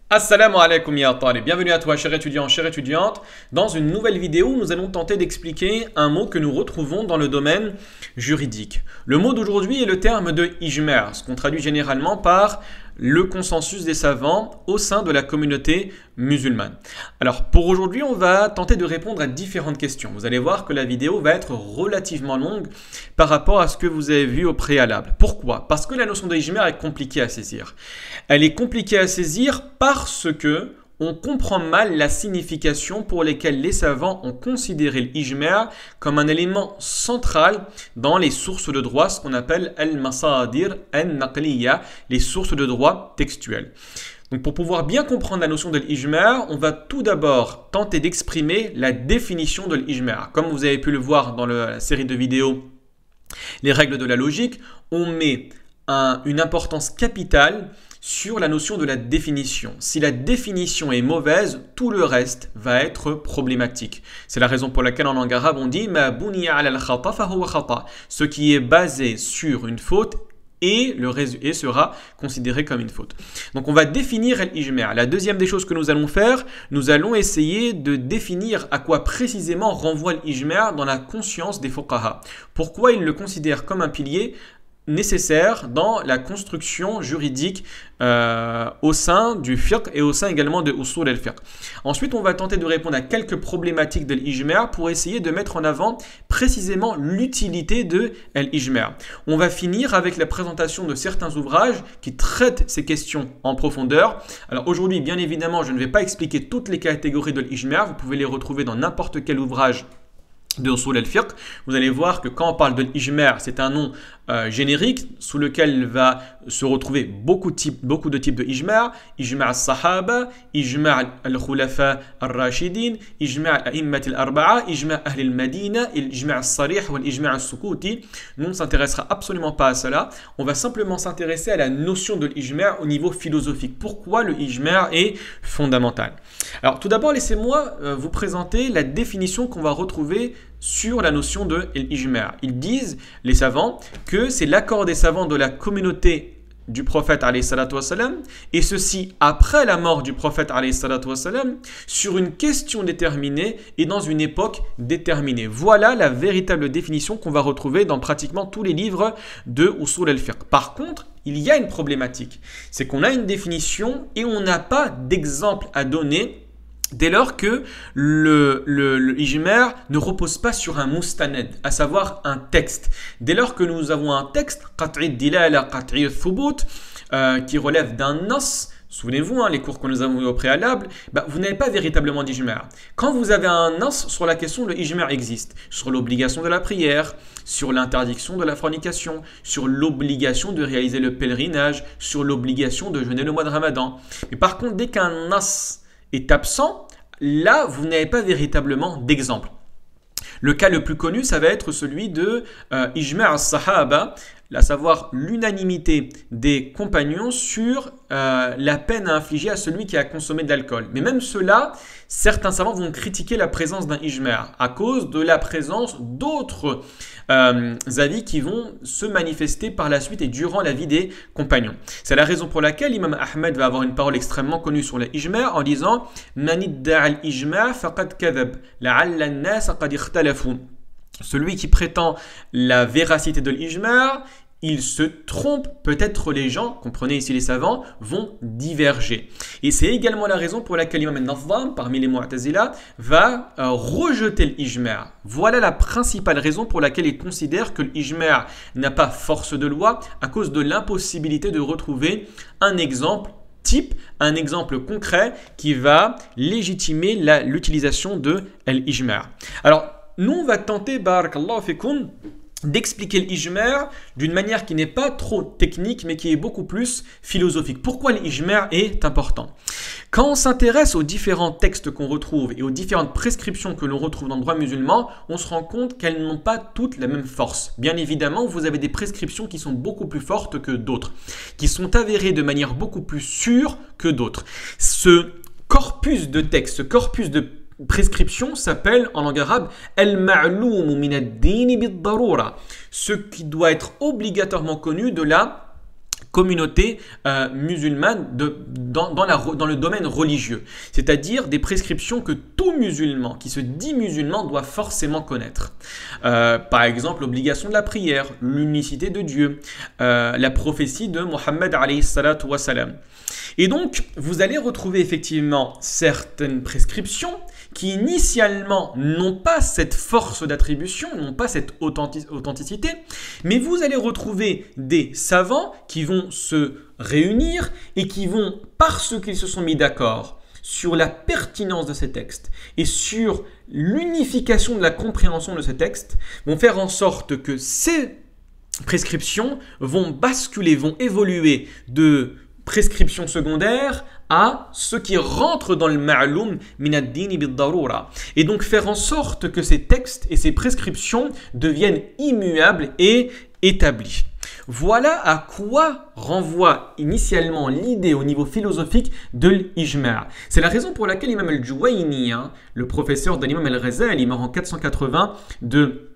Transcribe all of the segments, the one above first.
Assalamu alaikum ya talib, bienvenue à toi cher étudiant, chère étudiante. Dans une nouvelle vidéo, nous allons tenter d'expliquer un mot que nous retrouvons dans le domaine juridique. Le mot d'aujourd'hui est le terme de ijma', ce qu'on traduit généralement par le consensus des savants au sein de la communauté musulmane. Alors pour aujourd'hui, on va tenter de répondre à différentes questions. Vous allez voir que la vidéo va être relativement longue par rapport à ce que vous avez vu au préalable. Pourquoi? Parce que la notion de ijma' est compliquée à saisir. Elle est compliquée à saisir parce que on comprend mal la signification pour lesquelles les savants ont considéré l'ijma' comme un élément central dans les sources de droit, ce qu'on appelle al-masadir al-naqliya, les sources de droit textuelles. Donc pour pouvoir bien comprendre la notion de l'ijma', on va tout d'abord tenter d'exprimer la définition de l'ijma'. Comme vous avez pu le voir dans la série de vidéos Les règles de la logique, on met une importance capitale sur la notion de la définition. Si la définition est mauvaise, tout le reste va être problématique. C'est la raison pour laquelle en langue arabe on dit ma buniya ala al-khata fahuwa khata. Ce qui est basé sur une faute et sera considéré comme une faute. Donc on va définir l'ijma'. La deuxième des choses que nous allons faire, nous allons essayer de définir à quoi précisément renvoie l'ijma' dans la conscience des fuqaha. Pourquoi ils le considèrent comme un pilier nécessaire dans la construction juridique au sein du fiqh et au sein également de usul al-fiqh. Ensuite, on va tenter de répondre à quelques problématiques de l'ijma' pour essayer de mettre en avant précisément l'utilité de l'ijma'. On va finir avec la présentation de certains ouvrages qui traitent ces questions en profondeur. Alors aujourd'hui, bien évidemment, je ne vais pas expliquer toutes les catégories de l'ijma', vous pouvez les retrouver dans n'importe quel ouvrage de usul al-fiqh. Vous allez voir que quand on parle de l'ijma', c'est un nom générique sous lequel va se retrouver beaucoup de types de ijma'. Ijma' al-sahaba, ijma' al-khulafa al-rashidin, ijma' al-a'immat al-arba'a, ijma' ahl al-madina, ijma' al-sarih ou l'ijma' al-sukuti. Nous, on ne s'intéressera absolument pas à cela. On va simplement s'intéresser à la notion de l'ijma' au niveau philosophique. Pourquoi le ijma' est fondamental? Alors tout d'abord, laissez-moi vous présenter la définition qu'on va retrouver sur la notion de l'ijma'. Ils disent, les savants, que c'est l'accord des savants de la communauté du prophète alayhi salatu wassalam, et ceci après la mort du prophète alayhi salatu wassalam, sur une question déterminée et dans une époque déterminée. Voilà la véritable définition qu'on va retrouver dans pratiquement tous les livres de usul al-fiqh. Par contre, il y a une problématique, c'est qu'on a une définition et on n'a pas d'exemple à donner dès lors que le ijma' ne repose pas sur un mustanad, à savoir un texte. Dès lors que nous avons un texte, qat'i dilala, qat'i thubut, qui relève d'un nas, souvenez-vous, les cours que nous avons eu au préalable, vous n'avez pas véritablement d'ijma'. Quand vous avez un nas sur la question, le ijma' existe. Sur l'obligation de la prière, sur l'interdiction de la fornication, sur l'obligation de réaliser le pèlerinage, sur l'obligation de jeûner le mois de Ramadan. Mais par contre, dès qu'un nas est absent, là, vous n'avez pas véritablement d'exemple. Le cas le plus connu, ça va être celui de Ijma' al-Sahaba, à savoir l'unanimité des compagnons sur la peine à infliger à celui qui a consommé de l'alcool. Mais même cela, certains savants vont critiquer la présence d'un ijma' à cause de la présence d'autres avis qui vont se manifester par la suite et durant la vie des compagnons. C'est la raison pour laquelle Imam Ahmed va avoir une parole extrêmement connue sur l'ijma' en disant « Man idda'a al-ijma' faqad kadhab, la'alla an-nas qad ikhtalafu » Celui qui prétend la véracité de l'ijma', il se trompe, peut-être les gens, comprenez ici les savants, vont diverger. Et c'est également la raison pour laquelle Imam al-Nazzam, parmi les Mu'tazila, va rejeter l'ijma'. Voilà la principale raison pour laquelle il considère que l'ijma' n'a pas force de loi à cause de l'impossibilité de retrouver un exemple type, un exemple concret qui va légitimer l'utilisation de l'ijma'. Alors, nous, on va tenter, barakallahu fikoum, d'expliquer l'ijma' d'une manière qui n'est pas trop technique, mais qui est beaucoup plus philosophique. Pourquoi l'ijma' est important? Quand on s'intéresse aux différents textes qu'on retrouve et aux différentes prescriptions que l'on retrouve dans le droit musulman, on se rend compte qu'elles n'ont pas toutes la même force. Bien évidemment, vous avez des prescriptions qui sont beaucoup plus fortes que d'autres, qui sont avérées de manière beaucoup plus sûre que d'autres. Ce corpus de textes, ce corpus de prescription s'appelle en langue arabe al-ma'loum min ad-din bid-darura, ce qui doit être obligatoirement connu de la communauté musulmane dans le domaine religieux. C'est-à-dire des prescriptions que tout musulman qui se dit musulman doit forcément connaître. Par exemple, l'obligation de la prière, l'unicité de Dieu, la prophétie de Mohammed alayhi salatu wa salam. Et donc, vous allez retrouver effectivement certaines prescriptions qui initialement n'ont pas cette force d'attribution, n'ont pas cette authenticité, mais vous allez retrouver des savants qui vont se réunir et qui vont, parce qu'ils se sont mis d'accord sur la pertinence de ces textes et sur l'unification de la compréhension de ces textes, vont faire en sorte que ces prescriptions vont basculer, vont évoluer de prescriptions secondaires à ce qui rentre dans le ma'loum min ad-din bid-darura. Et donc faire en sorte que ces textes et ces prescriptions deviennent immuables et établis. Voilà à quoi renvoie initialement l'idée au niveau philosophique de l'ijma'. C'est la raison pour laquelle l'imam al-Juwayni, le professeur de l'imam al-Ghazali, mort en 480 de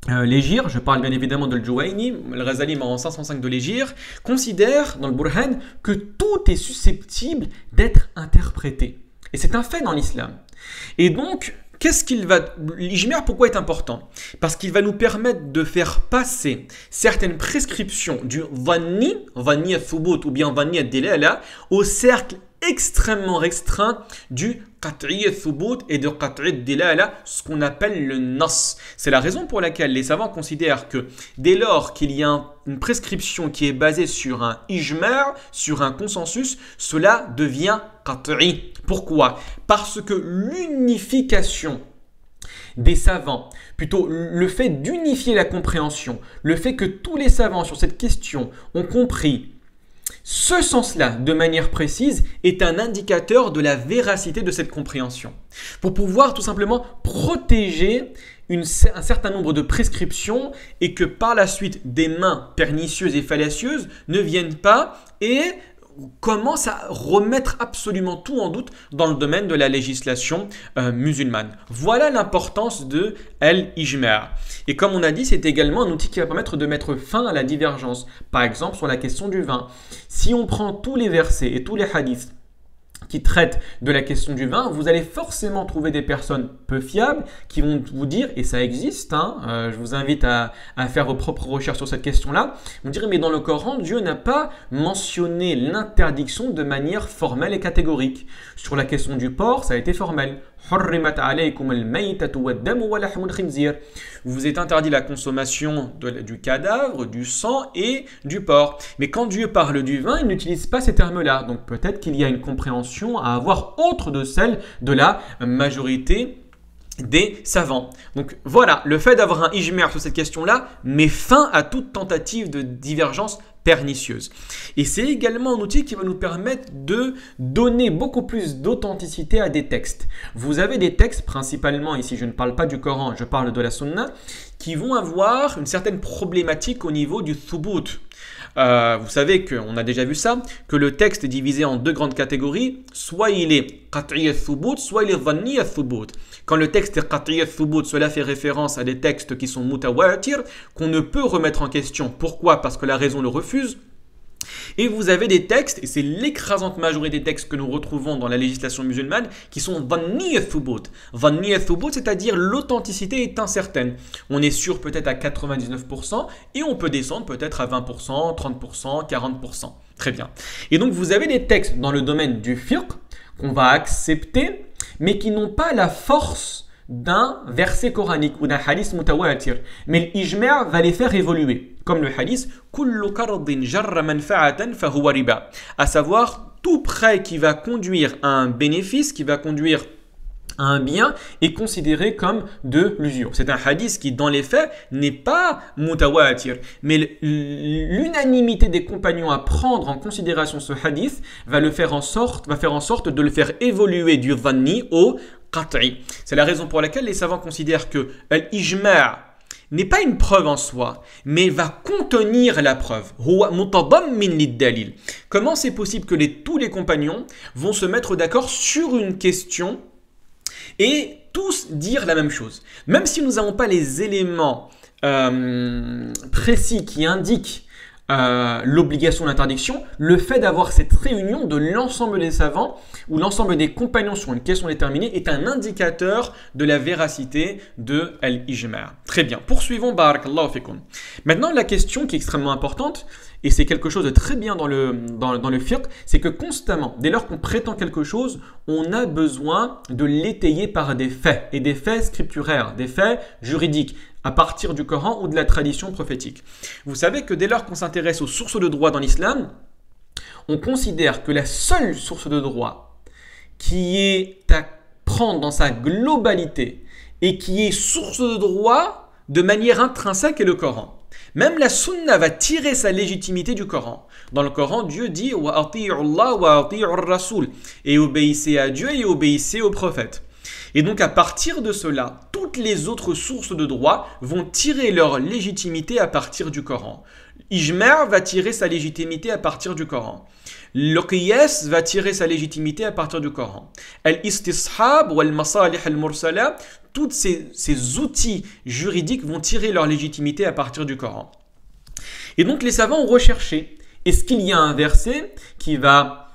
l'Hégire, je parle bien évidemment de Al-Juwayni, Al-Ghazali mort en 505 de l'Hégire, considère dans le Burhan que tout est susceptible d'être interprété. Et c'est un fait dans l'islam. Et donc, l'ijma', pourquoi est important? Parce qu'il va nous permettre de faire passer certaines prescriptions du dhanni al-thubut ou bien dhanni al-dilala au cercle extrêmement restreint du qat'i al-thubut et de qat'i al-dilala, ce qu'on appelle le nas. C'est la raison pour laquelle les savants considèrent que dès lors qu'il y a une prescription qui est basée sur un ijma', sur un consensus, cela devient qat'i. Pourquoi? Parce que l'unification des savants, plutôt le fait d'unifier la compréhension, le fait que tous les savants sur cette question ont compris ce sens-là de manière précise est un indicateur de la véracité de cette compréhension. Pour pouvoir tout simplement protéger un certain nombre de prescriptions et que par la suite des mains pernicieuses et fallacieuses ne viennent pas et commence à remettre absolument tout en doute dans le domaine de la législation musulmane. Voilà l'importance de l'ijma'. Et comme on a dit, c'est également un outil qui va permettre de mettre fin à la divergence. Par exemple, sur la question du vin. Si on prend tous les versets et tous les hadiths qui traitent de la question du vin, vous allez forcément trouver des personnes peu fiables qui vont vous dire, et ça existe, je vous invite à faire vos propres recherches sur cette question-là, vous direz, mais dans le Coran, Dieu n'a pas mentionné l'interdiction de manière formelle et catégorique. Sur la question du porc, ça a été formel. Vous est interdit la consommation du cadavre, du sang et du porc. Mais quand Dieu parle du vin, il n'utilise pas ces termes-là. Donc peut-être qu'il y a une compréhension à avoir autre de celle de la majorité des savants. Donc voilà, le fait d'avoir un ijma' sur cette question-là met fin à toute tentative de divergence pernicieuse. Et c'est également un outil qui va nous permettre de donner beaucoup plus d'authenticité à des textes. Vous avez des textes, principalement ici je ne parle pas du Coran, je parle de la Sunna, qui vont avoir une certaine problématique au niveau du thubut. Vous savez qu'on a déjà vu ça, que le texte est divisé en deux grandes catégories, soit il est qat'i al-thubut, soit il est dhanni al-thubut. Quand le texte est qat'i al-thubut, cela fait référence à des textes qui sont mutawatir, qu'on ne peut remettre en question. Pourquoi? Parce que la raison le refuse. Et vous avez des textes, et c'est l'écrasante majorité des textes que nous retrouvons dans la législation musulmane, qui sont dhanni al-thubut. Dhanni al-thubut, c'est-à-dire l'authenticité est incertaine. On est sûr peut-être à 99% et on peut descendre peut-être à 20%, 30%, 40%. Très bien. Et donc vous avez des textes dans le domaine du fiqh qu'on va accepter, mais qui n'ont pas la force d'un verset coranique ou d'un hadith mutawatir. Mais l'ijma' va les faire évoluer. Comme le hadith « Kullu qardin jarra manfa'atan fahuwa riba » à savoir tout prêt qui va conduire à un bénéfice, qui va conduire à un bien est considéré comme de l'usure. C'est un hadith qui, dans les faits, n'est pas mutawatir. Mais l'unanimité des compagnons à prendre en considération ce hadith va faire en sorte de le faire évoluer du dhanni au qat'i. C'est la raison pour laquelle les savants considèrent que l'ijma' n'est pas une preuve en soi, mais va contenir la preuve. Comment c'est possible que tous les compagnons vont se mettre d'accord sur une question et tous dire la même chose? Même si nous n'avons pas les éléments précis qui indiquent l'obligation d'interdiction, le fait d'avoir cette réunion de l'ensemble des savants ou l'ensemble des compagnons sur une question déterminée est un indicateur de la véracité de l'ijma'. Très bien, poursuivons, barakallahu fikum. Maintenant, la question qui est extrêmement importante, et c'est quelque chose de très bien dans le fiqh, c'est que constamment, dès lors qu'on prétend quelque chose, on a besoin de l'étayer par des faits, et des faits scripturaires, des faits juridiques, à partir du Coran ou de la tradition prophétique. Vous savez que dès lors qu'on s'intéresse aux sources de droit dans l'islam, on considère que la seule source de droit qui est à prendre dans sa globalité et qui est source de droit de manière intrinsèque est le Coran. Même la sunna va tirer sa légitimité du Coran. Dans le Coran, Dieu dit « Wa ati'u Allah wa ati'u ar-Rasul » et obéissez à Dieu et obéissez au prophète. Et donc à partir de cela, toutes les autres sources de droit vont tirer leur légitimité à partir du Coran. Ijma' va tirer sa légitimité à partir du Coran. Le qiyas va tirer sa légitimité à partir du Coran. Al-istishab ou al-masalih al-mursala, tous ces outils juridiques vont tirer leur légitimité à partir du Coran. Et donc les savants ont recherché, est-ce qu'il y a un verset qui va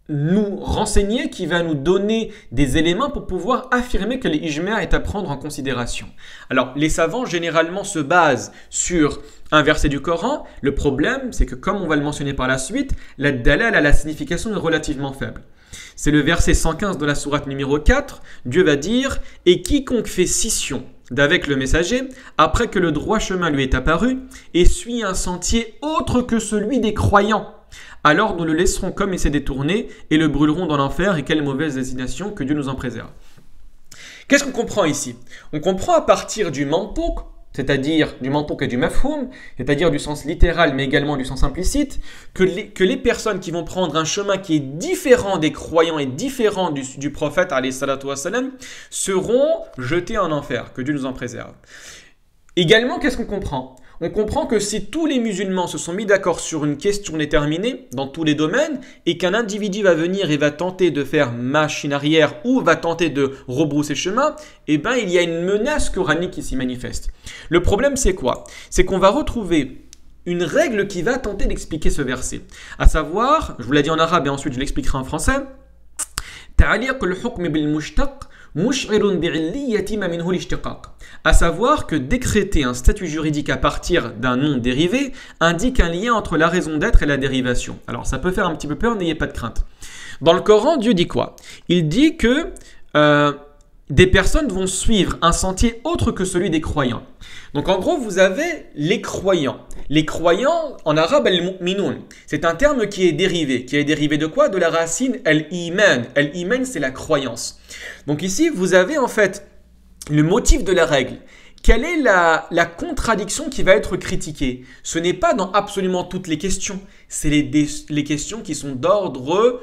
nous renseigner, qui va nous donner des éléments pour pouvoir affirmer que l'ijma' est à prendre en considération. Alors, les savants généralement se basent sur un verset du Coran. Le problème, c'est que comme on va le mentionner par la suite, la dalal à la signification est relativement faible. C'est le verset 115 de la sourate numéro 4. Dieu va dire « Et quiconque fait scission d'avec le messager, après que le droit chemin lui est apparu, et suit un sentier autre que celui des croyants, alors nous le laisserons comme il s'est détourné et le brûlerons dans l'enfer, et quelle mauvaise destination, que Dieu nous en préserve. » Qu'est-ce qu'on comprend ici? On comprend à partir du mantouk, c'est-à-dire du mantouk et du mafhoum, c'est-à-dire du sens littéral mais également du sens implicite, que les personnes qui vont prendre un chemin qui est différent des croyants et différent du prophète alayhi salatu wassalam, seront jetés en enfer, que Dieu nous en préserve. Également, qu'est-ce qu'on comprend? On comprend que si tous les musulmans se sont mis d'accord sur une question déterminée dans tous les domaines et qu'un individu va venir et va tenter de faire machine arrière ou va tenter de rebrousser chemin, eh bien il y a une menace coranique qui s'y manifeste. Le problème c'est quoi? C'est qu'on va retrouver une règle qui va tenter d'expliquer ce verset. À savoir, je vous l'ai dit en arabe et ensuite je l'expliquerai en français, à savoir que décréter un statut juridique à partir d'un nom dérivé indique un lien entre la raison d'être et la dérivation. Alors ça peut faire un petit peu peur, n'ayez pas de crainte. Dans le Coran, Dieu dit quoi? Il dit que des personnes vont suivre un sentier autre que celui des croyants. Donc en gros, vous avez les croyants. Les croyants, en arabe, al-mu'minoun. C'est un terme qui est dérivé. Qui est dérivé de quoi? De la racine al-iman. Al-iman, c'est la croyance. Donc ici, vous avez en fait le motif de la règle. Quelle est la contradiction qui va être critiquée? Ce n'est pas dans absolument toutes les questions. C'est les questions qui sont d'ordre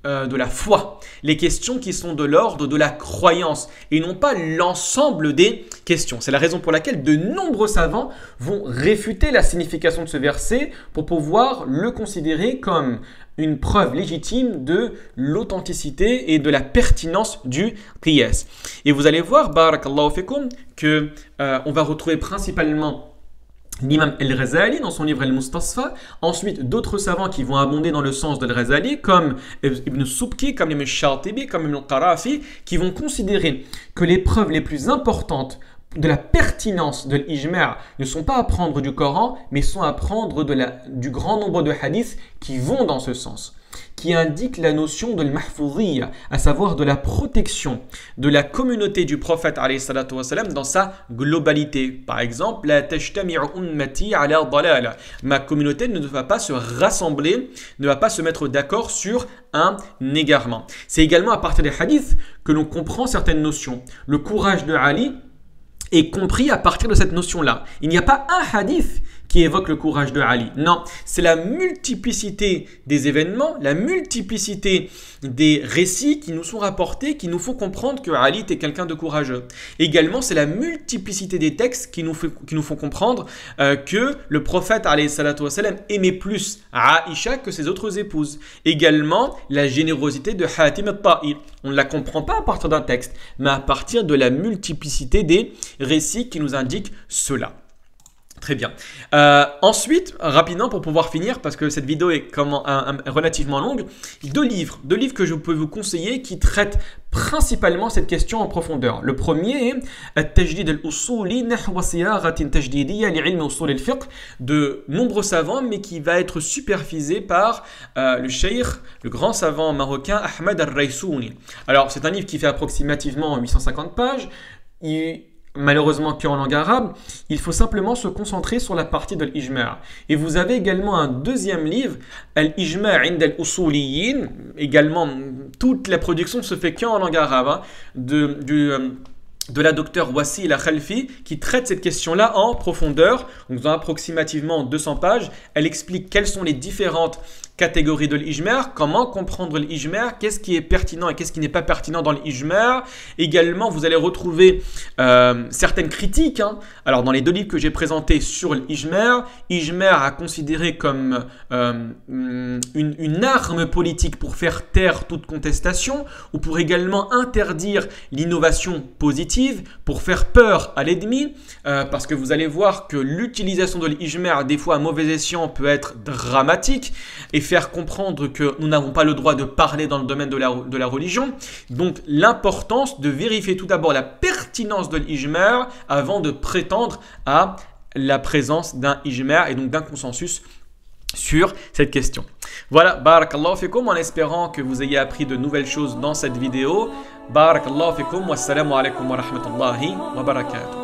de la foi, les questions qui sont de l'ordre de la croyance et non pas l'ensemble des questions. C'est la raison pour laquelle de nombreux savants vont réfuter la signification de ce verset pour pouvoir le considérer comme une preuve légitime de l'authenticité et de la pertinence du qiyas. Et vous allez voir, barakallahu fikum, que on va retrouver principalement l'imam Al-Ghazali dans son livre Al-Mustasfa, ensuite d'autres savants qui vont abonder dans le sens de Al-Ghazali comme Ibn Subki, comme Ibn Shatibi, comme Ibn Qarafi, qui vont considérer que les preuves les plus importantes de la pertinence de l'ijma' ne sont pas à prendre du Coran, mais sont à prendre du grand nombre de hadiths qui vont dans ce sens, qui indique la notion de l'mahfouziyya, à savoir de la protection de la communauté du prophète alayhi salatu wassalam dans sa globalité. Par exemple, la tajtami'u ummati ala dalala. Ma communauté ne va pas se rassembler, ne va pas se mettre d'accord sur un égarement. C'est également à partir des hadiths que l'on comprend certaines notions. Le courage de Ali est compris à partir de cette notion-là. Il n'y a pas un hadith qui évoque le courage de Ali. Non, c'est la multiplicité des événements, la multiplicité des récits qui nous sont rapportés, qui nous font comprendre que Ali était quelqu'un de courageux. Également, c'est la multiplicité des textes qui nous font comprendre que le prophète alayhi salatu wassalam aimait plus Aïcha que ses autres épouses. Également, la générosité de Hatim al-Ta'i. On ne la comprend pas à partir d'un texte, mais à partir de la multiplicité des récits qui nous indiquent cela. Très bien. Ensuite, rapidement pour pouvoir finir, parce que cette vidéo est relativement longue, deux livres que je peux vous conseiller qui traitent principalement cette question en profondeur. Le premier est At-Tajdid al-Usuli nahwa siyaghatin tajdidiyya li'ilm usul al-fiqh, de nombreux savants, mais qui va être supervisé par le cheikh, le grand savant marocain Ahmed al-Raysouni. Alors, c'est un livre qui fait approximativement 850 pages. Malheureusement qu'en langue arabe, il faut simplement se concentrer sur la partie de l'Ijma'. Et vous avez également un deuxième livre, Al-Ijma' ind al-Usuliyin. Également, toute la production se fait qu'en langue arabe, hein, de la docteure Wassila Khalfi, qui traite cette question-là en profondeur. Donc, dans approximativement 200 pages, elle explique quelles sont les différentes catégorie de l'ijma', comment comprendre l'ijma', qu'est-ce qui est pertinent et qu'est-ce qui n'est pas pertinent dans l'ijma'. Également, vous allez retrouver certaines critiques. Hein. Alors, dans les deux livres que j'ai présentés sur l'ijma', à considérer comme une arme politique pour faire taire toute contestation, ou pour également interdire l'innovation positive, pour faire peur à l'ennemi, parce que vous allez voir que l'utilisation de l'ijma', des fois à mauvais escient, peut être dramatique, et faire comprendre que nous n'avons pas le droit de parler dans le domaine de la religion. Donc, l'importance de vérifier tout d'abord la pertinence de l'ijma' avant de prétendre à la présence d'un ijma' et donc d'un consensus sur cette question. Voilà, barakallahu fikum, en espérant que vous ayez appris de nouvelles choses dans cette vidéo. Barakallahu fikum, wassalamu alaikum wa rahmatullahi wa barakatuh.